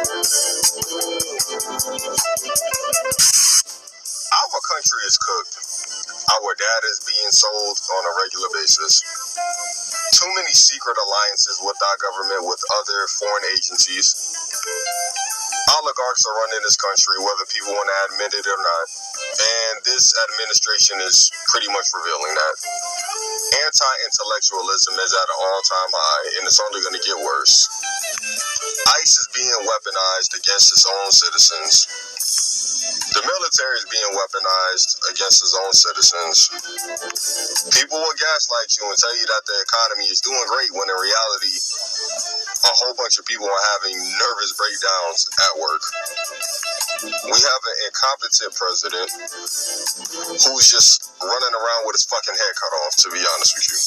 Our country is cooked. Our data is being sold on a regular basis. Too many secret alliances with our government, with other foreign agencies. Oligarchs are running this country, whether people want to admit it or not. And this administration is pretty much revealing that. Anti-intellectualism is at an all-time high, and it's only going to get worse. ICE is being weaponized against its own citizens. The military is being weaponized against its own citizens. People will gaslight you and tell you that the economy is doing great when in reality, a whole bunch of people are having nervous breakdowns at work. We have an incompetent president who's just running around with his fucking head cut off, to be honest with you.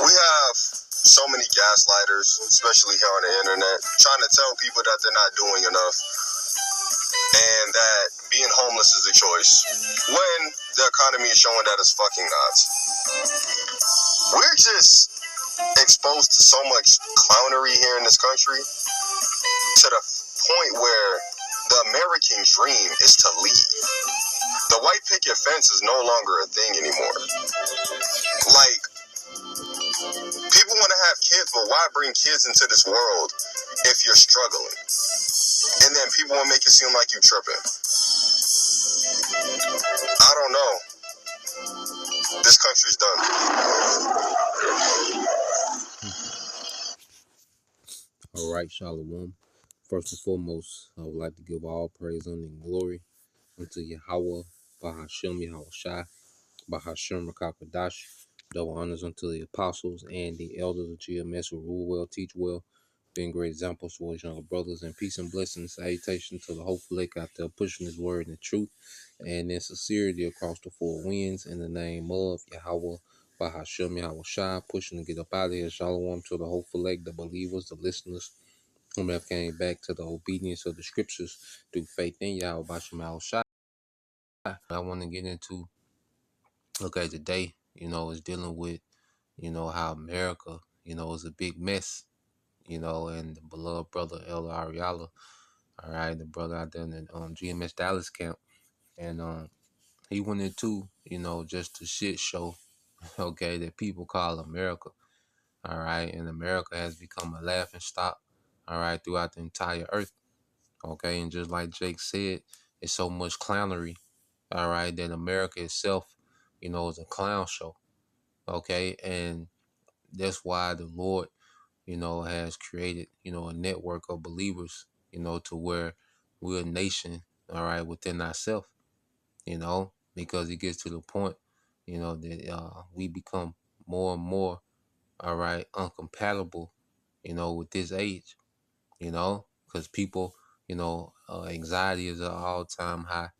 We have so many gaslighters, especially here on the internet, trying to tell people that they're not doing enough and that being homeless is a choice, when the economy is showing that it's fucking not. We're just exposed to so much clownery here in this country to the point where the American dream is to leave. The white picket fence is no longer a thing anymore. Like, people want to have kids, but why bring kids into this world if you're struggling? And then people will make it seem like you're tripping. I don't know. This country's done. All right, Shalom. First and foremost, I would like to give all praise and glory unto Yahweh, Bahashem Yahweh Shai, Bahashem Rakakadash. Double honors unto the apostles and the elders of GMS who rule well, teach well, being great examples for his younger brothers, and peace and blessings, salutation to the hopeful lake out there pushing his word and truth and in sincerity across the four winds in the name of Yahweh, Bahashem Yahweh Shai, pushing to get up out of here. Shalom to the hopeful lake, the believers, the listeners, whom have came back to the obedience of the scriptures through faith in Yahweh, Bahashem Yahweh Shai. I want to get into, today, is dealing with, how America, is a big mess, and the beloved brother Elder Ariala, all right, the brother out there in the GMS Dallas camp, and he went into, just a shit show, that people call America, all right, and America has become a laughing stock, all right, throughout the entire earth, okay, and just like Jake said, it's so much clownery, all right, that America itself, is a clown show, okay, and that's why the Lord, has created, a network of believers, to where we're a nation, all right, within ourselves, because it gets to the point, that we become more and more, all right, uncompatible, with this age, because people, anxiety is at an all-time high.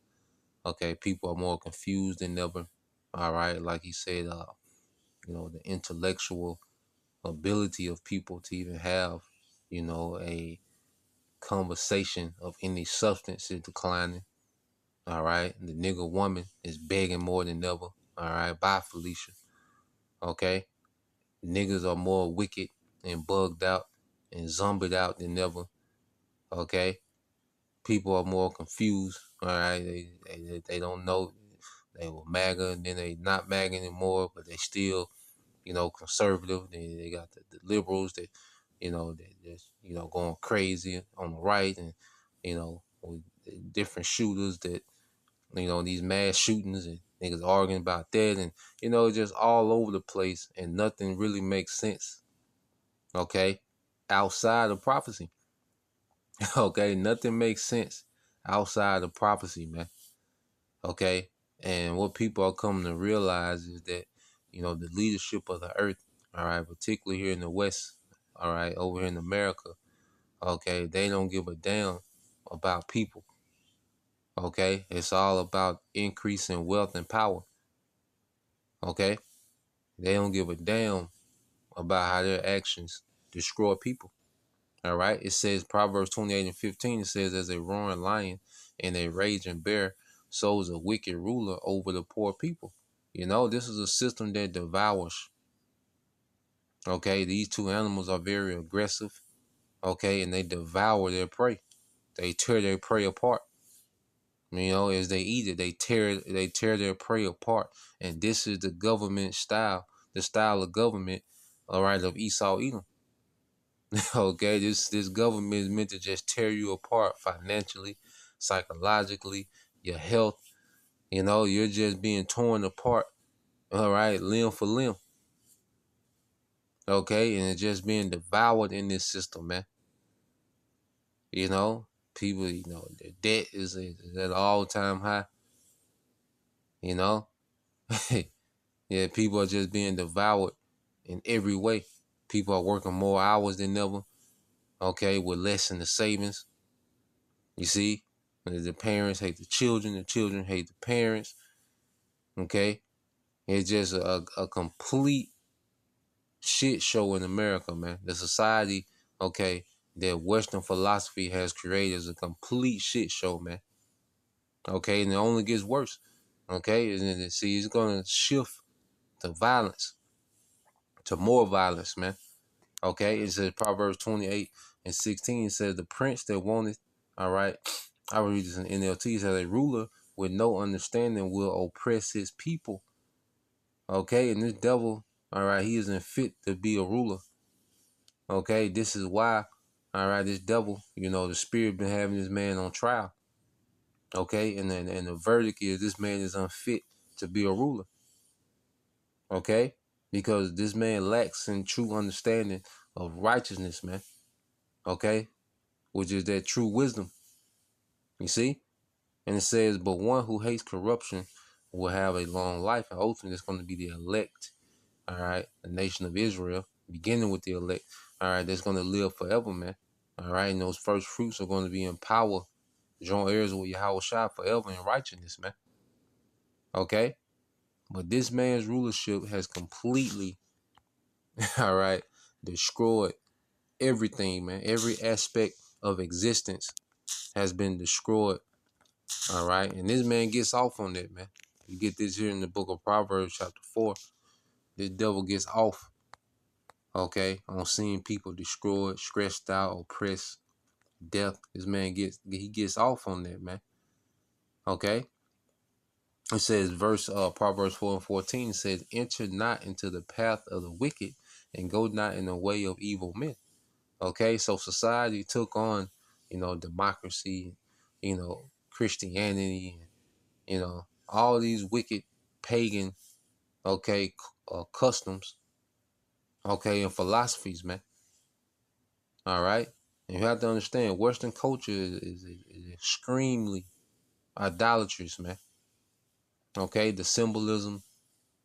Okay, people are more confused than ever. All right, like he said, the intellectual ability of people to even have, a conversation of any substance is declining. All right, the nigga woman is begging more than ever. All right, bye Felicia. Okay, niggas are more wicked and bugged out and zombied out than ever. Okay, people are more confused. All right, they don't know. They were MAGA and then they not MAGA anymore, but they still, conservative. They got the liberals that, that going crazy on the right, and with different shooters that, these mass shootings and niggas arguing about that, and just all over the place, and nothing really makes sense. Okay, outside of prophecy. Okay, nothing makes sense outside of prophecy, man. Okay, and what people are coming to realize is that, the leadership of the earth, all right, particularly here in the West, all right, over here in America, okay, they don't give a damn about people. Okay, it's all about increasing wealth and power. Okay, they don't give a damn about how their actions destroy people. All right, it says Proverbs 28:15. It says, "As a roaring lion and a raging bear, so is a wicked ruler over the poor people." This is a system that devours. Okay, these two animals are very aggressive. Okay, and they devour their prey. They tear their prey apart. You know, as they eat it, they tear their prey apart. And this is the government style, the style of government, all right, of Esau Edom. Okay, this government is meant to just tear you apart financially, psychologically, your health. You know, you're just being torn apart, all right, limb for limb. Okay, and it's just being devoured in this system, man. You know, people, you know, their debt is at an all-time high. You know, yeah, people are just being devoured in every way. People are working more hours than ever. Okay, with less in the savings. You see, the parents hate the children hate the parents. Okay, it's just a complete shit show in America, man. The society, okay, that Western philosophy has created is a complete shit show, man. Okay, and it only gets worse. Okay, and then see, it's gonna shift to violence, to more violence, man. Okay, it says Proverbs 28:16. It says the prince that wanted, all right, I will read this in NLT. It says a ruler with no understanding will oppress his people. Okay, and this devil, all right, he isn't fit to be a ruler. Okay, this is why, all right, this devil, you know, the spirit been having this man on trial. Okay, and then the verdict is this man is unfit to be a ruler. Okay, because this man lacks in true understanding of righteousness, man. Okay, which is that true wisdom. You see, and it says, but one who hates corruption will have a long life, and ultimately it's going to be the elect. All right, the nation of Israel, beginning with the elect. All right, that's going to live forever, man. All right, and those first fruits are going to be in power, joint heirs with Yahweh Shai forever in righteousness, man. Okay, but this man's rulership has completely, all right, destroyed everything, man. Every aspect of existence has been destroyed. All right, and this man gets off on that, man. You get this here in the book of Proverbs, chapter 4. This devil gets off, okay, on seeing people destroyed, stressed out, oppressed, death. This man gets off on that, man. Okay. It says Proverbs 4:14 says, enter not into the path of the wicked and go not in the way of evil men. Okay, so society took on, you know, democracy, you know, Christianity, you know, all these wicked pagan, okay, customs, okay, and philosophies, man. All right, and you have to understand, Western culture is extremely idolatrous, man. Okay, the symbolism,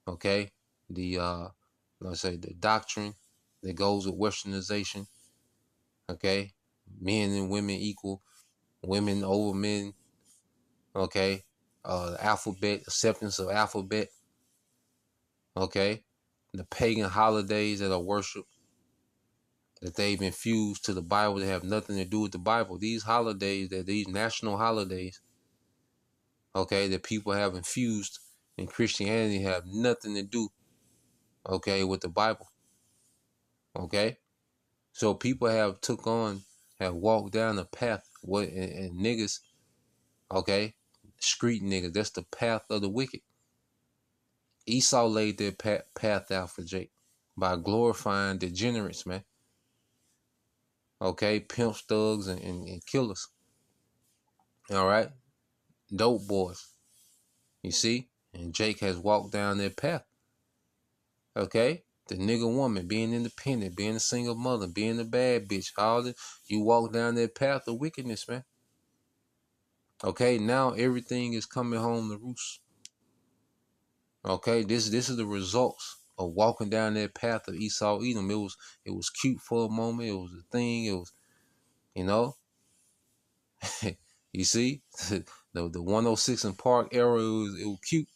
okay, the let's say the doctrine that goes with Westernization. Okay, men and women equal, women over men. Okay, the alphabet, acceptance of alphabet. Okay, the pagan holidays that are worshipped, that they've infused to the Bible that have nothing to do with the Bible. These holidays, these national holidays, okay, that people have infused in Christianity have nothing to do, okay, with the Bible. Okay, so people have walked down the path. And niggas, okay, street niggas, that's the path of the wicked. Esau laid their path out for Jake by glorifying degenerates, man. Okay, pimps, thugs, and killers. All right, dope boys. You see, and Jake has walked down their path. Okay, the nigga woman being independent, being a single mother, being a bad bitch, all that. You walk down that path of wickedness, man. Okay, now everything is coming home to roost. Okay, this is the results of walking down that path of Esau Edom. It was cute for a moment. It was a thing. It was, you know, you see, the 106 and Park era. It was cute.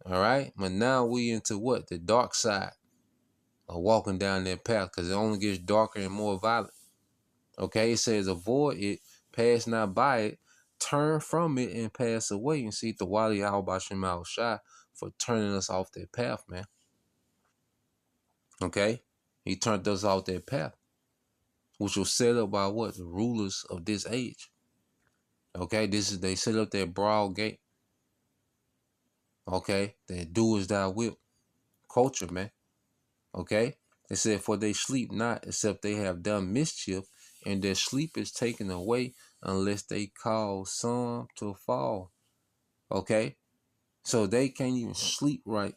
All right, but now we into what, the dark side of walking down that path, because it only gets darker and more violent. Okay, it says avoid it, pass not by it, turn from it and pass away. And see the Wali Al Bashim Al Shai for turning us off that path, man. Okay, he turned us off that path. which was set up by what? The rulers of this age. Okay, they set up that broad gate. Okay, that do as thou wilt culture, man. Okay, they said, for they sleep not, except they have done mischief, and their sleep is taken away unless they cause some to fall. Okay, so they can't even sleep right.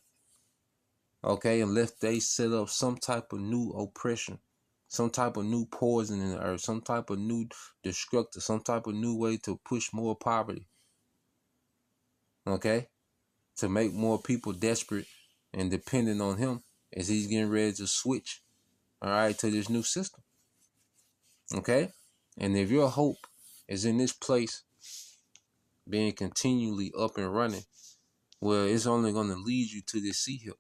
Okay, unless they set up some type of new oppression, some type of new poison in the earth, some type of new destructor, some type of new way to push more poverty. Okay, to make more people desperate and dependent on him as he's getting ready to switch, all right, to this new system. Okay, and if your hope is in this place being continually up and running, well, it's only going to lead you to this sea hill,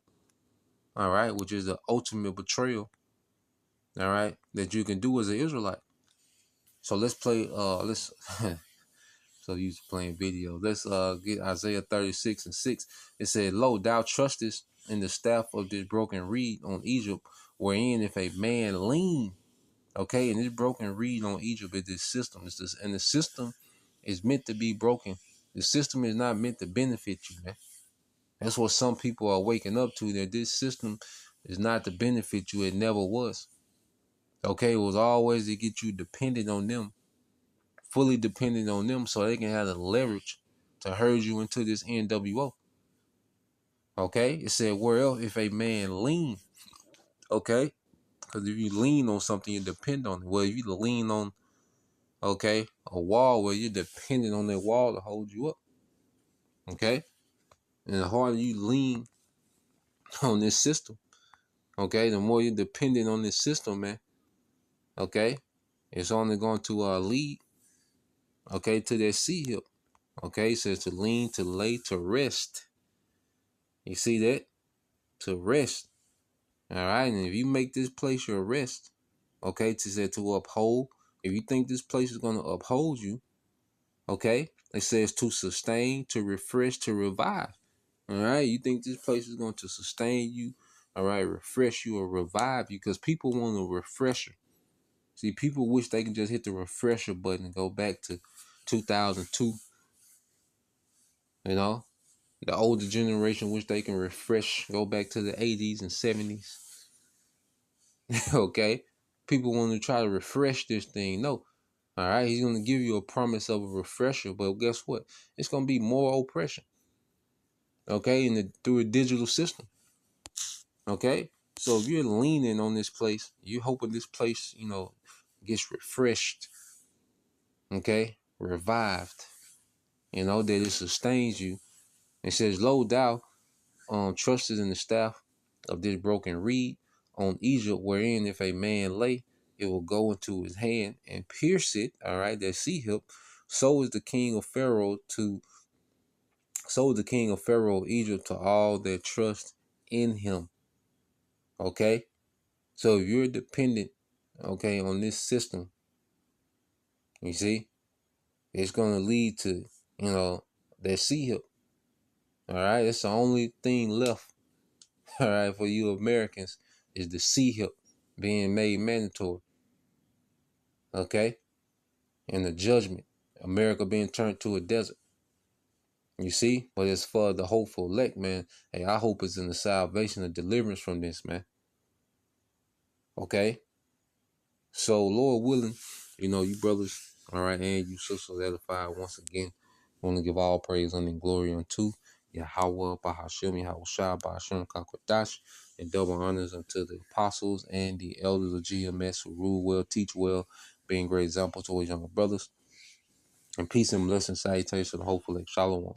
all right, which is the ultimate betrayal, all right, that you can do as an Israelite. So let's play, so you playing video. Let's get Isaiah 36:6. It said, lo, thou trustest in the staff of this broken reed on Egypt, wherein if a man lean, okay, and this broken reed on Egypt is this system. It's this, and the system is meant to be broken. The system is not meant to benefit you, man. That's what some people are waking up to, that this system is not to benefit you. It never was. Okay, it was always to get you dependent on them, fully dependent on them, so they can have the leverage to herd you into this NWO. Okay, it said, where else if a man lean, okay, because if you lean on something, you depend on it. Well, if you lean on, okay, a wall, where you're dependent on that wall to hold you up, okay, and the harder you lean on this system, okay, the more you're dependent on this system, man, okay, it's only going to lead, okay, to that sea hill. Okay, it says to lean, to lay, to rest. You see that? To rest. All right, and if you make this place your rest, okay, to uphold, if you think this place is going to uphold you, okay, it says to sustain, to refresh, to revive. All right, you think this place is going to sustain you, all right, refresh you or revive you, because people want a refresher. See, people wish they can just hit the refresher button and go back to 2002. You know, the older generation wish they can refresh, go back to the 80s and 70s. Okay, people want to try to refresh this thing. No, all right, he's going to give you a promise of a refresher, but guess what? It's going to be more oppression. Okay, through a digital system. Okay, so if you're leaning on this place, you're hoping this place, gets refreshed. Okay, revived. That it sustains you. It says, lo, thou trusted in the staff of this broken reed on Egypt, wherein if a man lay, it will go into his hand and pierce it. All right, that sea hip. So is the king of Pharaoh of Egypt to all that trust in him. Okay, so if you're dependent, okay, on this system, you see, it's gonna lead to that sea hip. All right, it's the only thing left. All right, for you Americans is the sea hip being made mandatory. Okay, and the judgment, America being turned to a desert. You see, but as for the hopeful elect, man, hey, our hope is in the salvation and deliverance from this, man. Okay, so Lord willing, you brothers, all right, and you sisters edified once again. I want to give all praise and glory unto Yahweh, Bahashem, Yahweh Shai, Bahashem, Kakwadash, and double honors unto the apostles and the elders of GMS who rule well, teach well, being great examples to his younger brothers. And peace and blessing, salutation, hopefully, shalom.